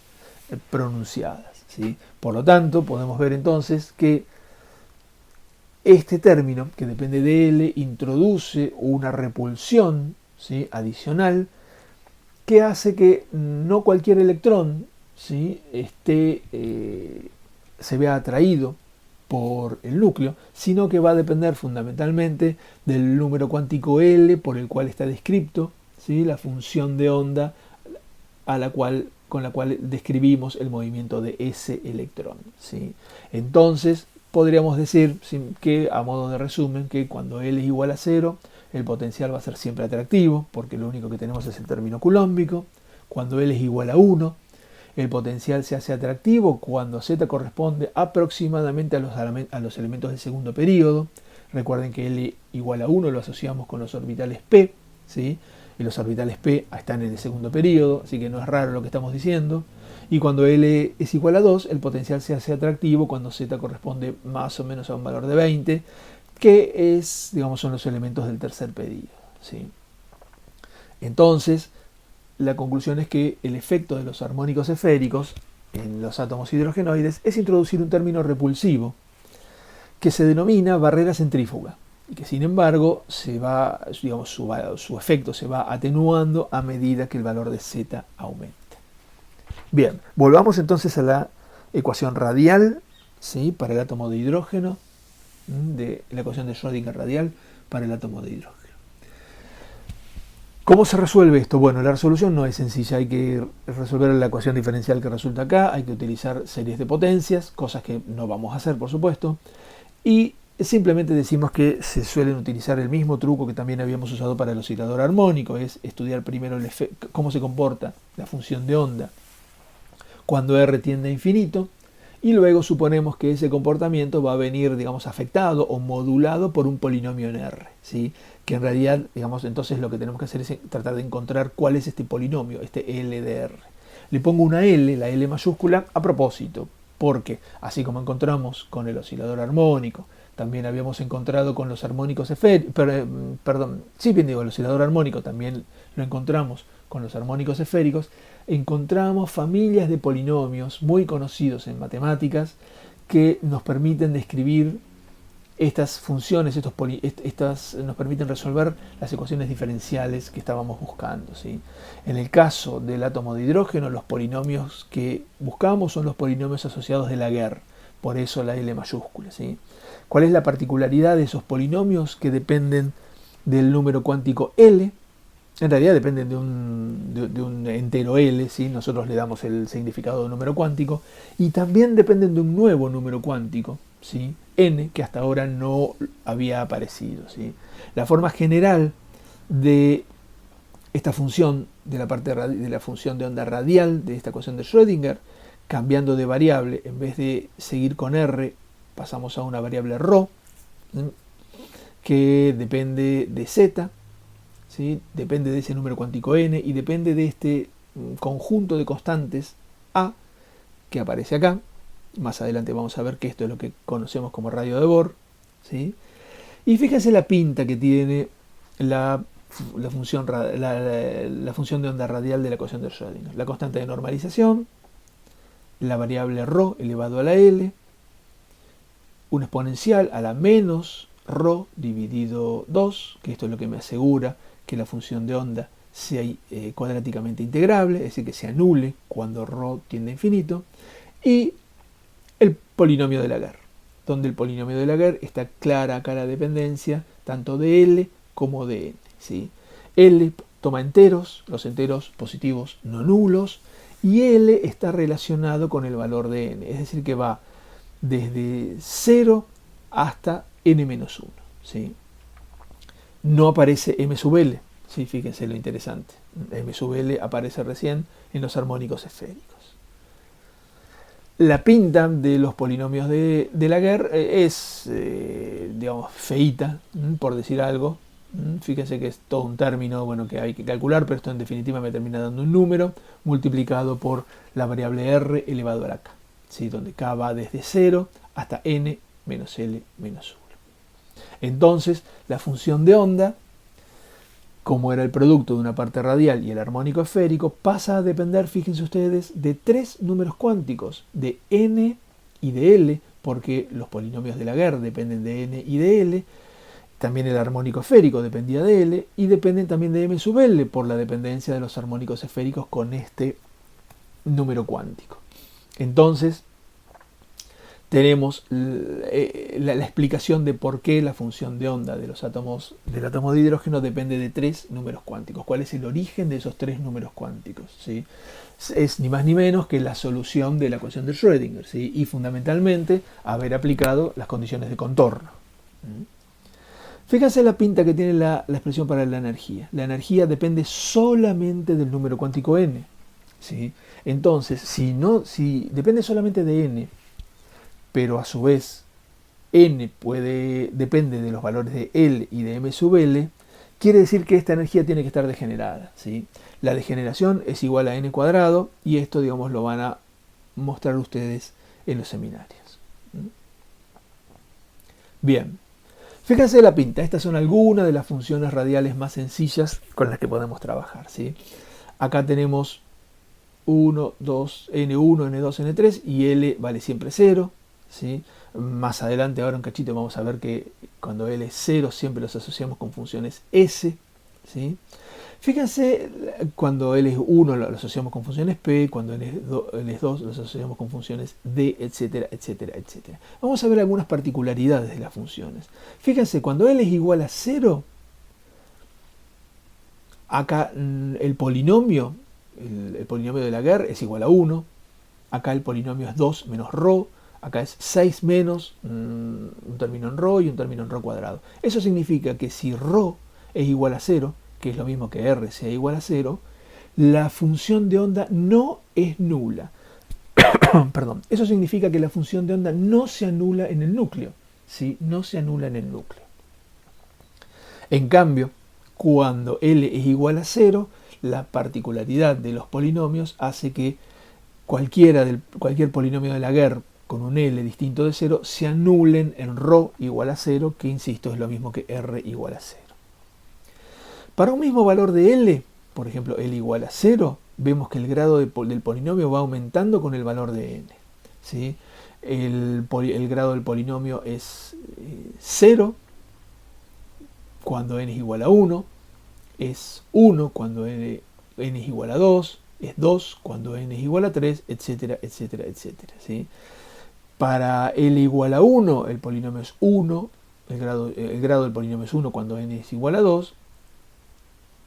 A: pronunciadas, ¿sí? Por lo tanto, podemos ver entonces que este término, que depende de L, introduce una repulsión, ¿sí? adicional, que hace que no cualquier electrón, ¿sí? Se vea atraído por el núcleo, sino que va a depender fundamentalmente del número cuántico L por el cual está descrito, ¿sí? La función de onda con la cual describimos el movimiento de ese electrón, ¿sí? Entonces, podríamos decir que, a modo de resumen, que cuando L es igual a 0, el potencial va a ser siempre atractivo, porque lo único que tenemos es el término coulombico. Cuando L es igual a 1, el potencial se hace atractivo cuando Z corresponde aproximadamente a los elementos del segundo período. Recuerden que L igual a 1 lo asociamos con los orbitales P, ¿sí? Y los orbitales P están en el segundo período, así que no es raro lo que estamos diciendo. Y cuando L es igual a 2, el potencial se hace atractivo cuando Z corresponde más o menos a un valor de 20, que son los elementos del tercer período, ¿sí? Entonces, la conclusión es que el efecto de los armónicos esféricos en los átomos hidrogenoides es introducir un término repulsivo que se denomina barrera centrífuga y que sin embargo su efecto se va atenuando a medida que el valor de Z aumenta. Bien, volvamos entonces a la ecuación radial, ¿sí? Para el átomo de hidrógeno, de la ecuación de Schrödinger radial para el átomo de hidrógeno. ¿Cómo se resuelve esto? Bueno, la resolución no es sencilla, hay que resolver la ecuación diferencial que resulta acá, hay que utilizar series de potencias, cosas que no vamos a hacer, por supuesto, y simplemente decimos que se suelen utilizar el mismo truco que también habíamos usado para el oscilador armónico, es estudiar primero cómo se comporta la función de onda cuando R tiende a infinito, y luego suponemos que ese comportamiento va a venir, afectado o modulado por un polinomio en R, ¿sí? Que en realidad, entonces lo que tenemos que hacer es tratar de encontrar cuál es este polinomio, este L de R. Le pongo una L, la L mayúscula, a propósito, porque así como encontramos con el oscilador armónico, también habíamos encontrado con los armónicos esféricos, el oscilador armónico también lo encontramos con los armónicos esféricos, encontramos familias de polinomios muy conocidos en matemáticas que nos permiten describir estas funciones, nos permiten resolver las ecuaciones diferenciales que estábamos buscando, ¿sí? En el caso del átomo de hidrógeno, los polinomios que buscamos son los polinomios asociados de Laguerre, por eso la L mayúscula, ¿sí? ¿Cuál es la particularidad de esos polinomios que dependen del número cuántico L? En realidad dependen de un entero L, ¿sí? Nosotros le damos el significado de un número cuántico, y también dependen de un nuevo número cuántico, ¿sí? N, que hasta ahora no había aparecido, ¿sí? La forma general de esta función, de la función de onda radial de esta ecuación de Schrödinger, cambiando de variable, en vez de seguir con R, pasamos a una variable ρ, que depende de z, ¿sí? Depende de ese número cuántico n y depende de este conjunto de constantes a que aparece acá. Más adelante vamos a ver que esto es lo que conocemos como radio de Bohr, ¿sí? Y fíjense la pinta que tiene la función de onda radial de la ecuación de Schrödinger. La constante de normalización, la variable ρ elevado a la L, un exponencial a la menos ρ dividido 2, que esto es lo que me asegura que la función de onda sea cuadráticamente integrable, es decir, que se anule cuando ρ tiende a infinito, y el polinomio de Laguerre, donde el polinomio de Laguerre está clara acá la dependencia tanto de L como de N, ¿sí? L toma enteros, los enteros positivos no nulos, y L está relacionado con el valor de N, es decir, que va desde 0 hasta n-1, ¿sí? No aparece m sub L, ¿sí? Fíjense lo interesante. M sub L aparece recién en los armónicos esféricos. La pinta de los polinomios de Laguerre es, digamos, feíta, por decir algo. Fíjense que es todo un término, bueno, que hay que calcular, pero esto en definitiva me termina dando un número multiplicado por la variable r elevado a la k, ¿sí? Donde k va desde 0 hasta n menos L menos 1. Entonces, la función de onda, como era el producto de una parte radial y el armónico esférico, pasa a depender, fíjense ustedes, de tres números cuánticos, de n y de L, porque los polinomios de Laguerre dependen de n y de L, también el armónico esférico dependía de L, y dependen también de m sub L, por la dependencia de los armónicos esféricos con este número cuántico. Entonces, tenemos la explicación de por qué la función de onda de los átomos, del átomo de hidrógeno depende de tres números cuánticos. ¿Cuál es el origen de esos tres números cuánticos? ¿Sí? Es ni más ni menos que la solución de la ecuación de Schrödinger, ¿sí? Y fundamentalmente haber aplicado las condiciones de contorno. Fíjense la pinta que tiene la expresión para la energía. La energía depende solamente del número cuántico n, ¿sí? Entonces, si depende solamente de n, pero a su vez n depende de los valores de L y de m sub L, quiere decir que esta energía tiene que estar degenerada, ¿sí? La degeneración es igual a n cuadrado, y esto, digamos, lo van a mostrar ustedes en los seminarios. Bien, fíjense la pinta. Estas son algunas de las funciones radiales más sencillas con las que podemos trabajar, ¿sí? Acá tenemos 1, 2, n1, n2, n3, y L vale siempre 0. ¿Sí? Más adelante, ahora un cachito, vamos a ver que cuando L es 0 siempre los asociamos con funciones S, ¿sí? Fíjense, cuando L es 1 lo asociamos con funciones P, cuando L es 2 los asociamos con funciones D, etcétera, etcétera, etcétera. Vamos a ver algunas particularidades de las funciones. Fíjense, cuando L es igual a 0, acá el polinomio de Laguerre es igual a 1, acá el polinomio es 2 menos ρ, acá es 6 menos un término en ρ y un término en ρ cuadrado. Eso significa que si ρ es igual a 0, que es lo mismo que r sea igual a 0, la función de onda no es nula. Perdón. Eso significa que la función de onda no se anula en el núcleo, ¿sí? No se anula en el núcleo. En cambio, cuando L es igual a 0, la particularidad de los polinomios hace que cualquier polinomio de Laguerre con un L distinto de 0 se anulen en ρ igual a 0, que insisto es lo mismo que r igual a 0. Para un mismo valor de L, por ejemplo L igual a 0, vemos que el grado del polinomio va aumentando con el valor de n, ¿sí? El grado del polinomio es 0 cuando n es igual a 1, es 1 cuando n es igual a 2, es 2 cuando n es igual a 3, etcétera, etcétera, etcétera, ¿sí? Para L igual a 1, el polinomio es 1, el grado del polinomio es 1 cuando n es igual a 2,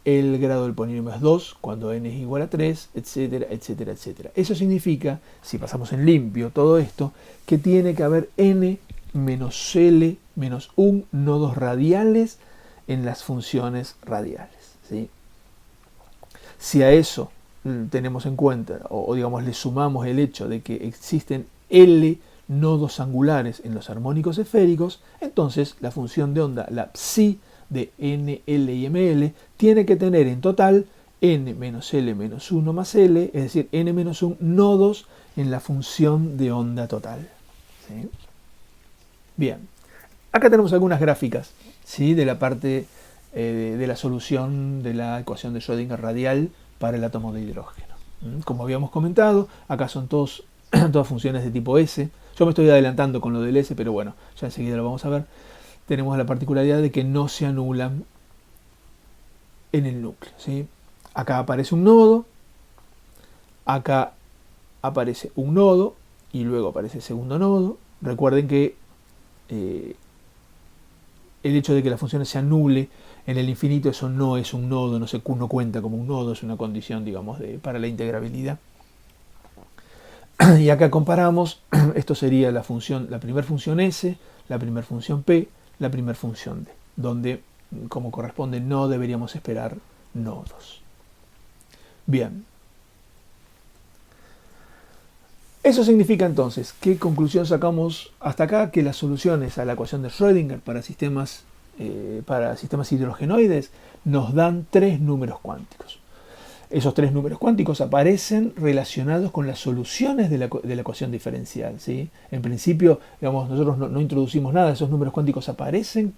A: el grado del polinomio es 2 cuando n es igual a 3, etcétera, etcétera, etcétera. Eso significa, si pasamos en limpio todo esto, que tiene que haber n menos L menos 1 nodos radiales en las funciones radiales, ¿sí? Si a eso tenemos en cuenta, o digamos le sumamos el hecho de que existen L nodos angulares en los armónicos esféricos, entonces la función de onda, la psi de n, l y ml, tiene que tener en total n menos l menos 1 más l, es decir, n menos 1 nodos en la función de onda total. ¿Sí? Bien, acá tenemos algunas gráficas, ¿sí?, de la parte de la solución de la ecuación de Schrödinger radial para el átomo de hidrógeno. Como habíamos comentado, acá son todas funciones de tipo S. Yo me estoy adelantando con lo del S, pero bueno, ya enseguida lo vamos a ver. Tenemos la particularidad de que no se anulan en el núcleo, ¿sí? Acá aparece un nodo, acá aparece un nodo y luego aparece el segundo nodo. Recuerden que el hecho de que la función se anule en el infinito, eso no es un nodo, no cuenta como un nodo, es una condición, digamos, para la integrabilidad. Y acá comparamos, esto sería la primera función S, la primera función P, la primera función D, donde, como corresponde, no deberíamos esperar nodos. Bien. Eso significa entonces, ¿qué conclusión sacamos hasta acá? Que las soluciones a la ecuación de Schrödinger para sistemas hidrogenoides nos dan 3 números cuánticos. Esos 3 números cuánticos aparecen relacionados con las soluciones de la ecuación diferencial, ¿sí? En principio, digamos, nosotros no introducimos nada, esos números cuánticos aparecen,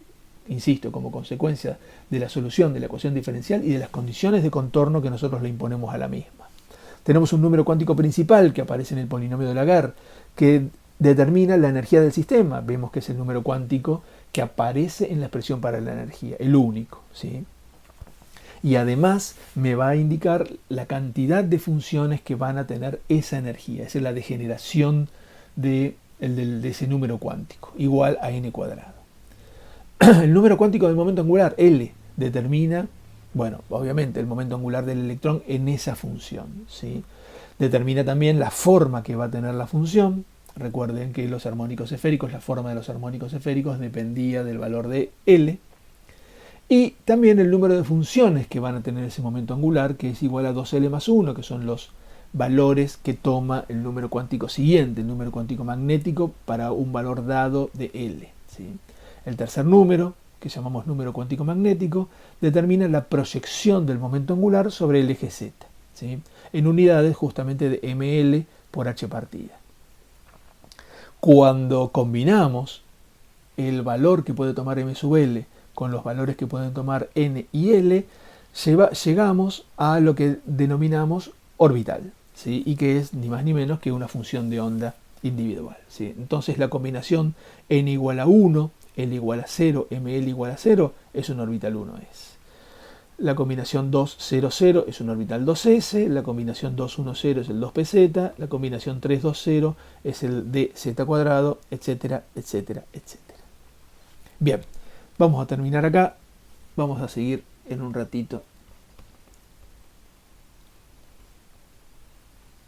A: insisto, como consecuencia de la solución de la ecuación diferencial y de las condiciones de contorno que nosotros le imponemos a la misma. Tenemos un número cuántico principal que aparece en el polinomio de Laguerre, que determina la energía del sistema. Vemos que es el número cuántico que aparece en la expresión para la energía, el único, ¿sí? Y además me va a indicar la cantidad de funciones que van a tener esa energía. Esa es la degeneración de ese número cuántico, igual a n cuadrado. El número cuántico del momento angular, L, determina, bueno, obviamente el momento angular del electrón en esa función, ¿sí? Determina también la forma que va a tener la función. Recuerden que los armónicos esféricos, la forma de los armónicos esféricos dependía del valor de L. Y también el número de funciones que van a tener ese momento angular, que es igual a 2L más 1, que son los valores que toma el número cuántico siguiente, el número cuántico magnético, para un valor dado de L, ¿sí? El tercer número, que llamamos número cuántico magnético, determina la proyección del momento angular sobre el eje Z, ¿sí?, en unidades justamente de ml por h partida. Cuando combinamos el valor que puede tomar m sub l con los valores que pueden tomar n y l, llegamos a lo que denominamos orbital, ¿sí?, y que es ni más ni menos que una función de onda individual, ¿sí? Entonces la combinación n igual a 1, L igual a 0, ml igual a 0 es un orbital 1s. La combinación 2, 0, 0 es un orbital 2s, la combinación 2, 1, 0 es el 2pz, la combinación 3, 2, 0 es el dz cuadrado, etcétera, etcétera, etcétera. Bien, vamos a terminar acá, vamos a seguir en un ratito